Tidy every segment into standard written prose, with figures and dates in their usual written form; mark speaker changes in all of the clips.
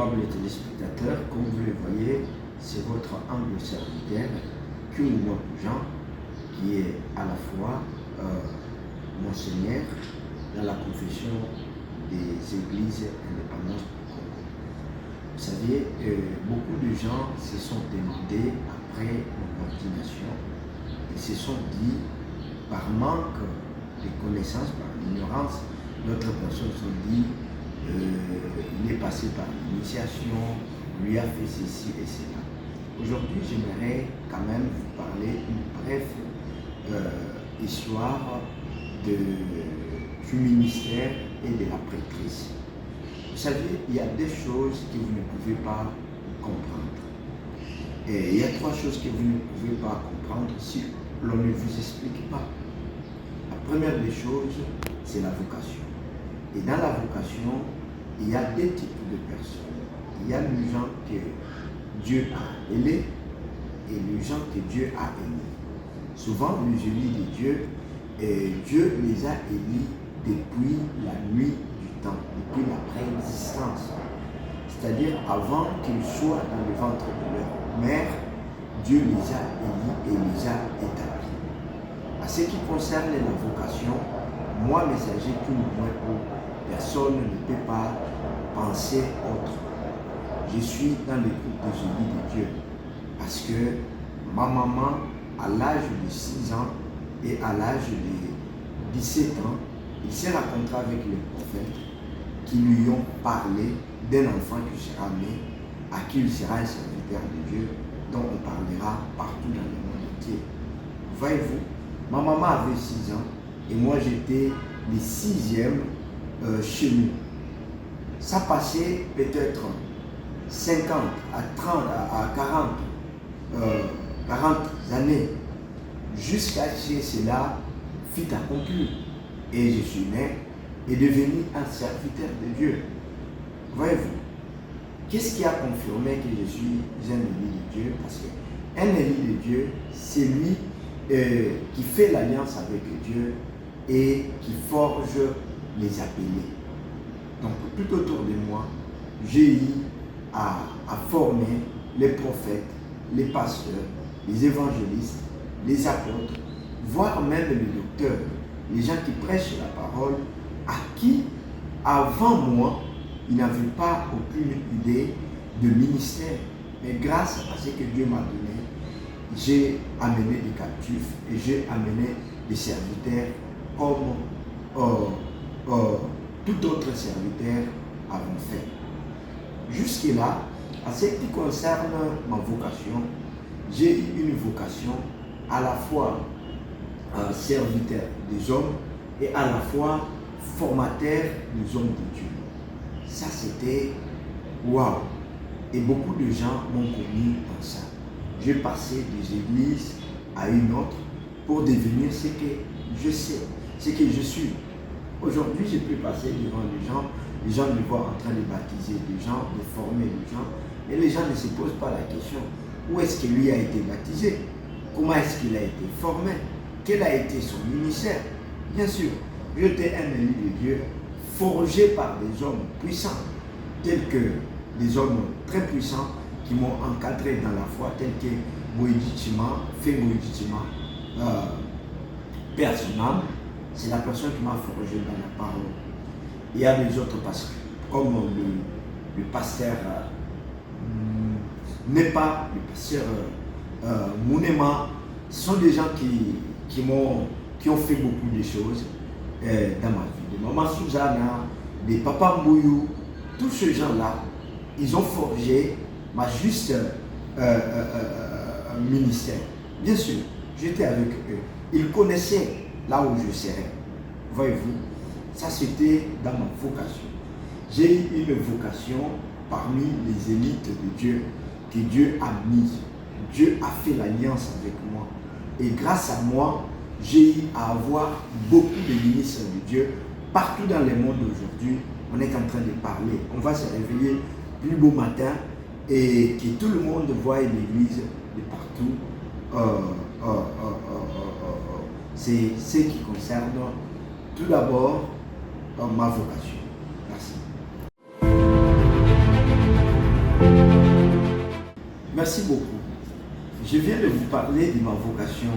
Speaker 1: louables téléspectateurs, comme vous le voyez, c'est votre humble serviteur, Kyungwa Jean, qui est à la fois monseigneur dans la confession des églises indépendantes du Congo. Vous savez, beaucoup de gens se sont demandé après mon ordination, ils se sont dit, par manque de connaissances, par ignorance, d'autres personnes se sont dit, il est passé par l'initiation, lui a fait ceci et cela. Aujourd'hui, j'aimerais quand même vous parler une brève histoire du ministère et de la prêtrise. Vous savez, il y a des choses que vous ne pouvez pas comprendre. Et il y a trois choses que vous ne pouvez pas comprendre si l'on ne vous explique pas. La première des choses, c'est la vocation. Et dans la vocation, il y a deux types de personnes. Il y a les gens que Dieu a élus et les gens que Dieu a aimés. Souvent, les élus de Dieu, Dieu les a élus depuis la nuit du temps, depuis la préexistence. C'est-à-dire avant qu'ils soient dans le ventre de leur mère, Dieu les a élus et les a établis. À ce qui concerne la vocation, moi, messager personne ne peut pas penser autre. Je suis dans le groupe des élus de Dieu parce que ma maman, à l'âge de 6 ans et à l'âge de 17 ans, il s'est rencontré avec les prophètes qui lui ont parlé d'un enfant qui sera né, à qui il sera un serviteur de Dieu, dont on parlera partout dans le monde entier. Voyez-vous, ma maman avait 6 ans et moi j'étais le 6e chez nous. Ça passait peut-être 50 à 30 à 40 années jusqu'à ce que cela fut accompli. Et je suis né et devenu un serviteur de Dieu. Voyez-vous, qu'est-ce qui a confirmé que je suis un élu de Dieu? Parce qu'un élu de Dieu, c'est lui qui fait l'alliance avec Dieu et qui forge les appelés. Donc tout autour de moi, j'ai eu à former les prophètes, les pasteurs, les évangélistes, les apôtres, voire même les docteurs, les gens qui prêchent la parole, à qui, avant moi, ils n'avaient pas aucune idée de ministère. Mais grâce à ce que Dieu m'a donné, j'ai amené des captifs et j'ai amené des serviteurs comme tout autre serviteur avant fait. Jusque-là, à ce qui concerne ma vocation, j'ai eu une vocation à la fois serviteur des hommes et à la fois formateur des hommes de Dieu. Ça, c'était waouh! Et beaucoup de gens m'ont connu dans ça. J'ai passé des églises à une autre pour devenir ce que je sais, ce que je suis. Aujourd'hui, je peux passer devant les gens me voient en train de baptiser des gens, de former les gens, et les gens ne se posent pas la question, où est-ce que lui a été baptisé? Comment est-ce qu'il a été formé? Quel a été son ministère? Bien sûr, j'étais un élu de Dieu, forgé par des hommes puissants, tels que des hommes très puissants qui m'ont encadré dans la foi, tels que Moïdi Chima, Fé Moïdi Chima, Père Sonam. C'est la personne qui m'a forgé dans la parole. Il y a des autres pasteurs, comme le pasteur Nepa, le pasteur Mounema. Ce sont des gens qui ont fait beaucoup de choses dans ma vie. De Maman Susanna, des Papa Mbouyou, tous ces gens-là, ils ont forgé ma juste ministère. Bien sûr, j'étais avec eux. Ils connaissaient là où je serais. Voyez-vous, ça c'était dans ma vocation. J'ai eu une vocation parmi les élites de Dieu que Dieu a mise. Dieu a fait l'alliance avec moi. Et grâce à moi, j'ai eu à avoir beaucoup de ministres de Dieu partout dans le monde aujourd'hui. On est en train de parler. On va se réveiller plus beau matin et que tout le monde voie l'église de partout. C'est ce qui concerne tout d'abord ma vocation. Merci. Merci beaucoup. Je viens de vous parler de ma vocation,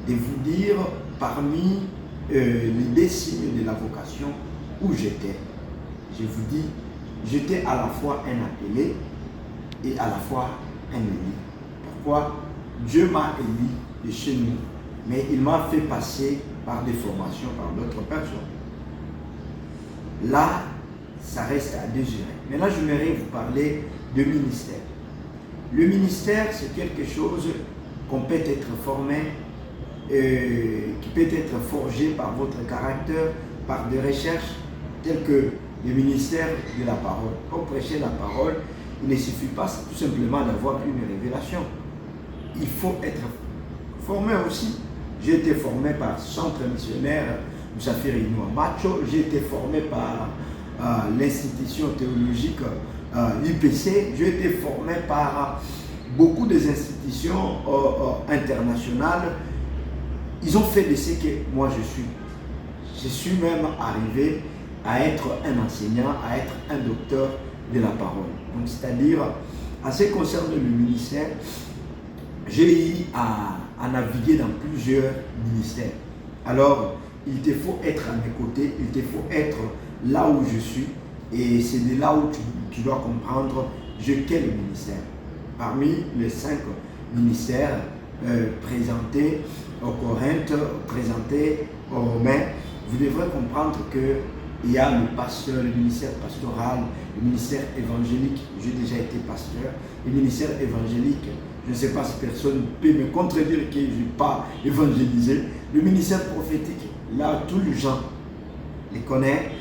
Speaker 1: de vous dire parmi les désignes de la vocation où j'étais. Je vous dis, j'étais à la fois un appelé et à la fois un élu. Pourquoi? Dieu m'a élu de chez nous, mais il m'a fait passer par des formations par d'autres personnes. Là, ça reste à désirer. Maintenant, je voudrais vous parler de ministère. Le ministère, c'est quelque chose qu'on peut être formé, qui peut être forgé par votre caractère, par des recherches telles que le ministère de la parole. Pour prêcher la parole, il ne suffit pas tout simplement d'avoir une révélation. Il faut être formé aussi. J'ai été formé par Centre missionnaire Moussafiri Macho, j'ai été formé par l'institution théologique l'IPC, j'ai été formé par beaucoup des institutions internationales. Ils ont fait de ce que moi je suis. Je suis même arrivé à être un enseignant, à être un docteur de la parole. Donc, c'est-à-dire, en ce qui concerne le ministère, j'ai eu à naviguer dans plusieurs ministères. Alors, il te faut être à mes côtés, il te faut être là où je suis, et c'est de là où tu dois comprendre quel ministère. Parmi les 5 ministères présentés aux Corinthes, présentés aux Romains, vous devrez comprendre qu'il y a le pasteur, le ministère pastoral, le ministère évangélique. J'ai déjà été pasteur. Le ministère évangélique, je ne sais pas si personne peut me contredire que je n'ai pas évangélisé. Le ministère prophétique, là, tous les gens les connaissent.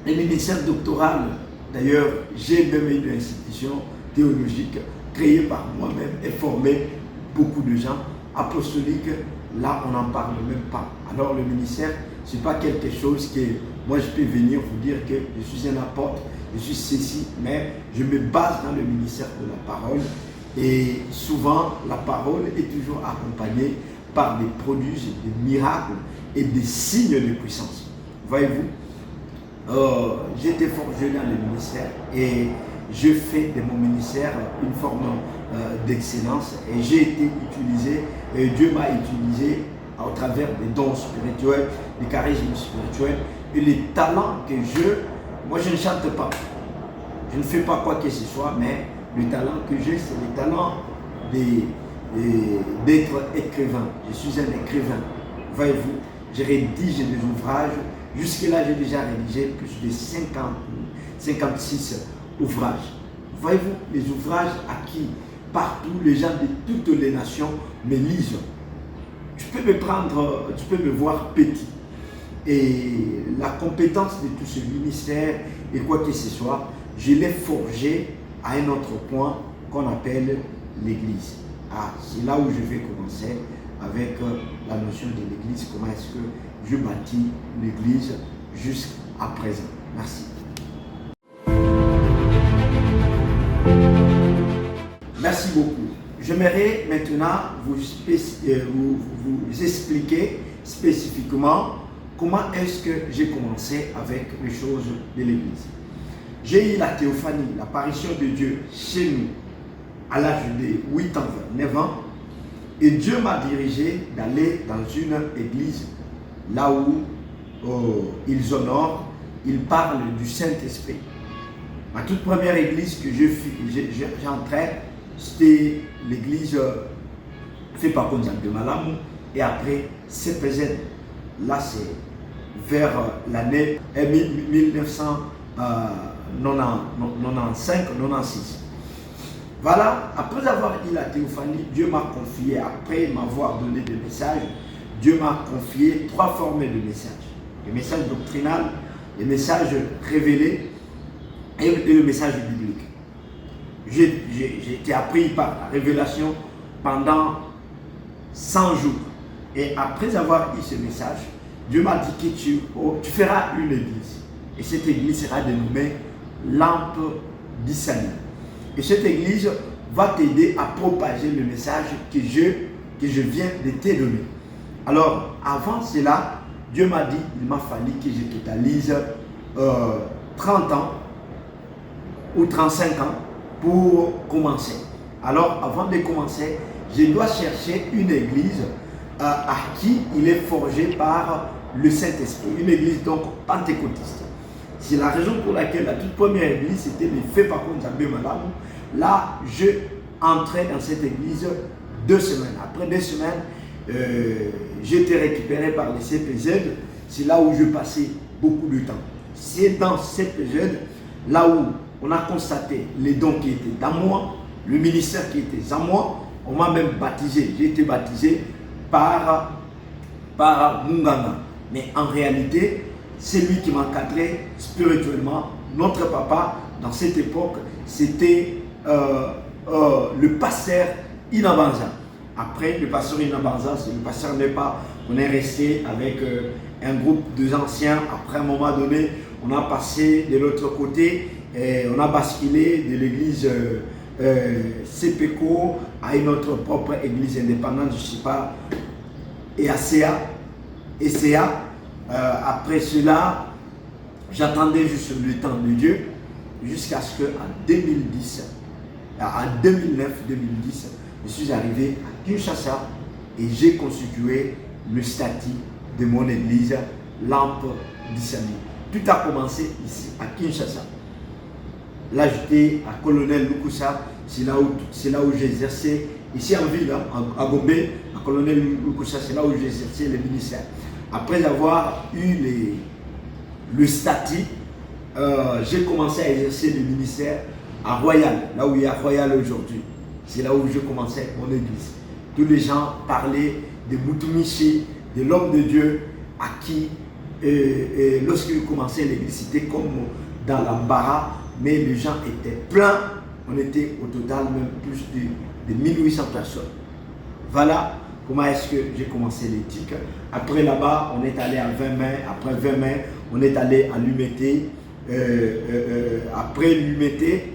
Speaker 1: Le ministère doctoral, d'ailleurs, j'ai même une institution théologique créée par moi-même et formé beaucoup de gens. Apostolique, là, on n'en parle même pas. Alors, le ministère, ce n'est pas quelque chose que moi, je peux venir vous dire que je suis un apôtre, je suis ceci, mais je me base dans le ministère de la parole. Et souvent, la parole est toujours accompagnée par des prodiges, des miracles et des signes de puissance. Voyez-vous, j'ai été forgé dans le ministère et je fais de mon ministère une forme d'excellence et j'ai été utilisé, et Dieu m'a utilisé au travers des dons spirituels, des charismes spirituels et les talents que moi je ne chante pas, je ne fais pas quoi que ce soit, mais le talent que j'ai, c'est le talent d'être écrivain. Je suis un écrivain. Voyez-vous, j'ai rédigé des ouvrages. Jusque-là, j'ai déjà rédigé plus de 56 ouvrages. Voyez-vous, les ouvrages acquis partout, les gens de toutes les nations me lisent. Tu peux me voir petit. Et la compétence de tout ce ministère et quoi que ce soit, je l'ai forgé à un autre point qu'on appelle l'Église. Ah, c'est là où je vais commencer avec la notion de l'Église. Comment est-ce que je bâtis l'Église jusqu'à présent. Merci. Merci beaucoup. J'aimerais maintenant vous expliquer spécifiquement comment est-ce que j'ai commencé avec les choses de l'Église. J'ai eu la théophanie, l'apparition de Dieu chez nous à l'âge de 8 ans, 9 ans. Et Dieu m'a dirigé d'aller dans une église là où ils honorent, ils parlent du Saint-Esprit. Ma toute première église que j'entrais, c'était l'église fait par Konzak de Malamou et après CPZ. Là, c'est vers l'année 1995-96. Voilà, après avoir eu la théophanie, Dieu m'a confié, après m'avoir donné des messages, Dieu m'a confié 3 formes de messages. Le message doctrinal, le message révélé et le message biblique. J'ai été appris par la révélation pendant 100 jours. Et après avoir eu ce message, Dieu m'a dit que tu feras une église. Et cette église sera dénommée Lampe d'Issani. Et cette église va t'aider à propager le message que je viens de te donner. Alors, avant cela, Dieu m'a dit, il m'a fallu que je totalise 30 ans ou 35 ans pour commencer. Alors, avant de commencer, je dois chercher une église à qui il est forgé par le Saint-Esprit. Une église donc pentecôtiste. C'est la raison pour laquelle la toute première église, c'était le fait par contre Zambé Madame. Là, je entrais dans cette église 2 semaines. Après 2 semaines, j'ai été récupéré par les CPZ. C'est là où je passais beaucoup de temps. C'est dans cette période, là où on a constaté les dons qui étaient dans moi, le ministère qui était en moi. On m'a même baptisé. J'ai été baptisé par Munganga. Mais en réalité, c'est lui qui m'encadrait spirituellement. Notre papa, dans cette époque, c'était le pasteur Inabanza. Après, le pasteur Inabanza, c'est le pasteur Nepa. On est resté avec un groupe d'anciens. Après, à un moment donné, on a passé de l'autre côté et on a basculé de l'église CPECO à une autre propre église indépendante, je ne sais pas, ECA. Après cela, j'attendais juste le temps de Dieu jusqu'à ce qu'en 2010, en 2009-2010, je suis arrivé à Kinshasa et j'ai constitué le statut de mon église, Lampe du Salut. Tout a commencé ici, à Kinshasa. Là, j'étais à Colonel Lukusa, c'est là où j'exerçais, ici en ville, à Gombe, à Colonel Lukusa, c'est là où j'exerçais le ministère. Après avoir eu le statut, j'ai commencé à exercer le ministère à Royal, là où il y a Royal aujourd'hui. C'est là où je commençais mon église. Tous les gens parlaient de Moutounichi, de l'homme de Dieu, à qui, lorsqu'il commençait l'église, c'était comme dans l'embarras, mais les gens étaient pleins. On était au total même plus de 1800 personnes. Voilà comment est-ce que j'ai commencé l'éthique. Après là-bas, on est allé à 20 mai. Après 20 mai, on est allé à l'Humété. Après l'Humété,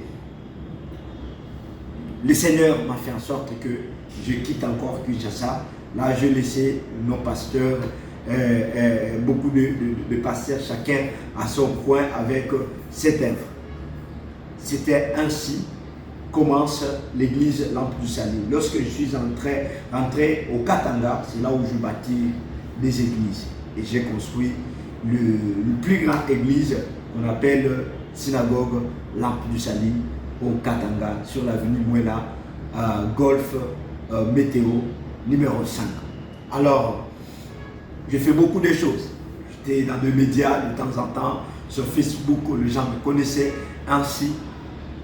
Speaker 1: le Seigneur m'a fait en sorte que je quitte encore Kinshasa. Là, j'ai laissé nos pasteurs, beaucoup de pasteurs, chacun à son coin avec cette œuvre. C'était ainsi commence l'église Lampe du Salut. Lorsque je suis rentré au Katanga, c'est là où je bâtis des églises. Et j'ai construit le plus grande église qu'on appelle synagogue Lampe du Salut au Katanga, sur l'avenue Mouela, Golf Météo numéro 5. Alors, j'ai fait beaucoup de choses. J'étais dans des médias de temps en temps, sur Facebook, les gens me connaissaient ainsi.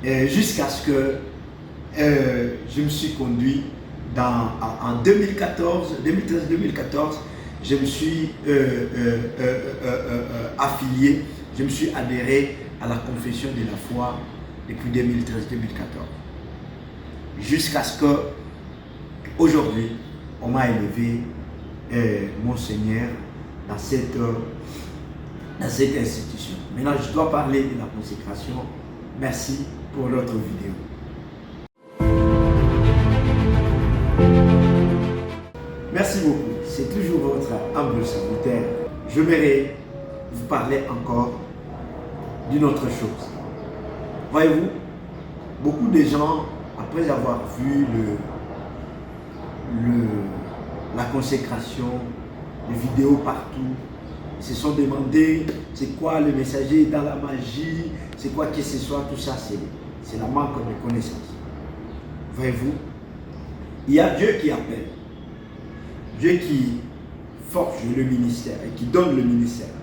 Speaker 1: Jusqu'à ce que je me suis conduit en 2013-2014, je me suis affilié, je me suis adhéré à la confession de la foi depuis 2013-2014. Jusqu'à ce que aujourd'hui, on m'a élevé Monseigneur dans cette institution. Maintenant, je dois parler de la consécration. Merci pour notre vidéo. Merci beaucoup. C'est toujours votre humble serviteur. Je vais vous parler encore d'une autre chose. Voyez-vous, beaucoup de gens, après avoir vu la consécration, les vidéos partout, se sont demandé c'est quoi le messager dans la magie, c'est quoi que ce soit, tout ça, c'est la manque de connaissance. Voyez-vous, il y a Dieu qui appelle, Dieu qui forge le ministère et qui donne le ministère.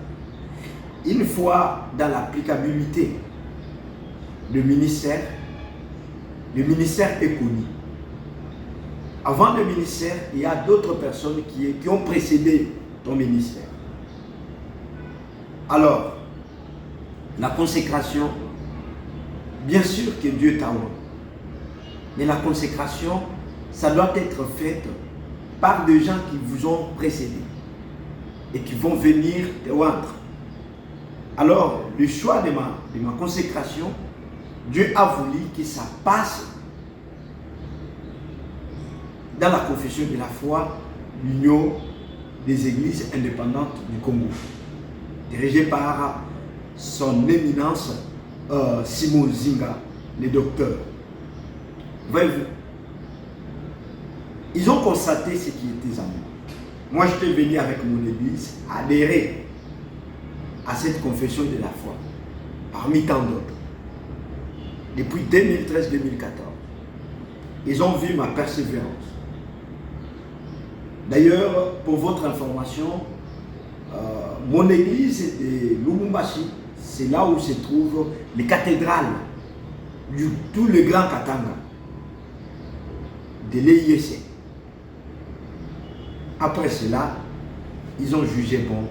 Speaker 1: Une fois dans l'applicabilité, le ministère est connu. Avant le ministère, il y a d'autres personnes qui ont précédé ton ministère. Alors, la consécration, bien sûr que Dieu t'a oint. Mais la consécration, ça doit être faite par des gens qui vous ont précédé et qui vont venir te oindre. Alors, le choix de ma consécration, Dieu a voulu que ça passe dans la confession de la foi, l'Union des églises indépendantes du Congo, dirigée par son éminence Simon Zinga, le docteur. Voyez-vous, Ils ont constaté ce qui était en moi. Moi, j'étais venu avec mon église adhérer à cette confession de la foi, parmi tant d'autres. Depuis 2013-2014, ils ont vu ma persévérance. D'ailleurs, pour votre information, mon église de Lubumbashi, c'est là où se trouvent les cathédrales du tout le Grand Katanga de l'EIC. Après cela, ils ont jugé bon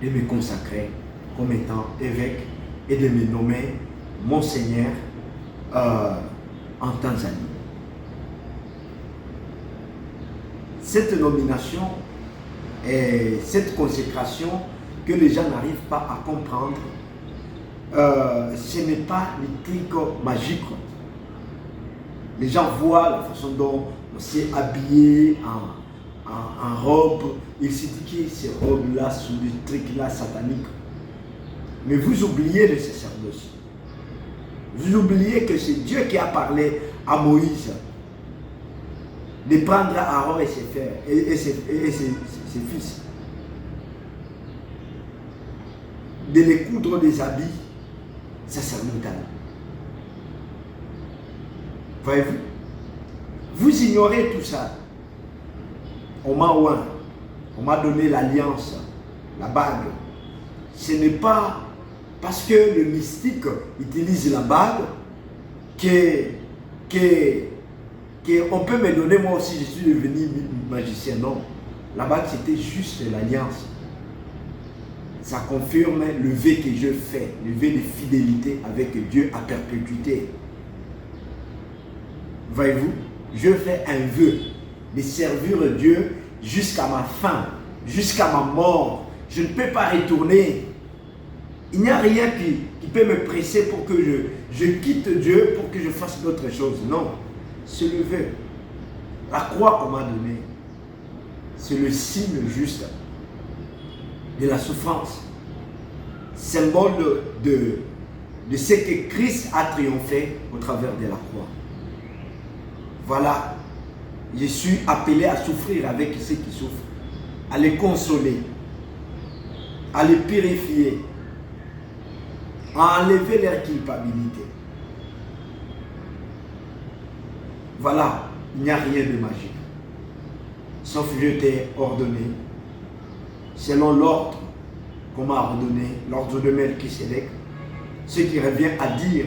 Speaker 1: de me consacrer comme étant évêque et de me nommer Monseigneur en Tanzanie. Cette nomination et cette consécration que les gens n'arrivent pas à comprendre, ce n'est pas les trucs magiques. Les gens voient la façon dont on s'est habillé en robe. Ils se disent que ces robes-là sont des trucs-là sataniques. Mais vous oubliez le sacerdoce. Vous oubliez que c'est Dieu qui a parlé à Moïse de prendre Aaron et ses frères et ses fils, de les coudre des habits sacerdotaux. Voyez-vous? Vous ignorez tout ça. On m'a oint, on m'a donné l'alliance, la bague. Ce n'est pas parce que le mystique utilise la bague qu'on peut me donner, moi aussi je suis devenu magicien. Non, la bague c'était juste l'alliance. Ça confirme le vœu que je fais, le vœu de fidélité avec Dieu à perpétuité. Voyez-vous, je fais un vœu de servir Dieu jusqu'à ma fin, jusqu'à ma mort. Je ne peux pas retourner. Il n'y a rien qui peut me presser pour que je quitte Dieu, pour que je fasse d'autres choses. Non, c'est le vœu. La croix qu'on m'a donnée, c'est le signe juste de la souffrance. Symbole de ce que Christ a triomphé au travers de la croix. Voilà, je suis appelé à souffrir avec ceux qui souffrent, à les consoler, à les purifier, à enlever leur culpabilité. Voilà, il n'y a rien de magique. Sauf que je t'ai ordonné, selon l'ordre qu'on m'a ordonné, l'ordre de Melchisédek, ce qui revient à dire,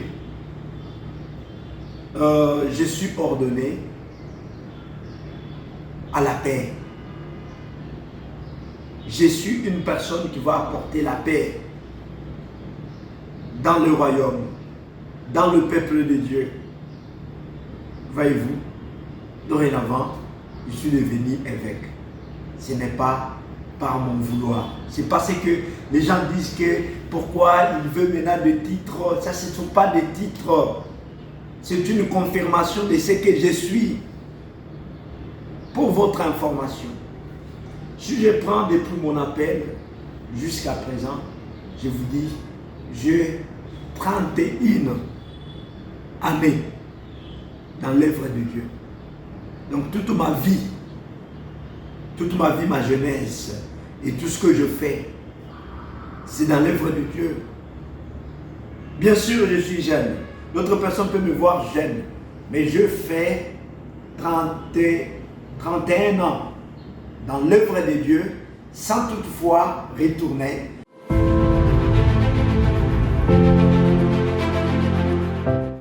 Speaker 1: je suis ordonné à la paix. Je suis une personne qui va apporter la paix dans le royaume, dans le peuple de Dieu. Voyez-vous, dorénavant, je suis devenu évêque. Ce n'est pas par mon vouloir. C'est parce que les gens disent que pourquoi il veut maintenant des titres. Ça, ce ne sont pas des titres. C'est une confirmation de ce que je suis. Pour votre information, si je prends depuis mon appel jusqu'à présent, je vous dis, j'ai 31 années dans l'œuvre de Dieu. Donc toute ma vie, ma jeunesse et tout ce que je fais, c'est dans l'œuvre de Dieu. Bien sûr, je suis jeune. D'autres personnes peuvent me voir jeune, mais je fais 31 ans dans l'œuvre de Dieu sans toutefois retourner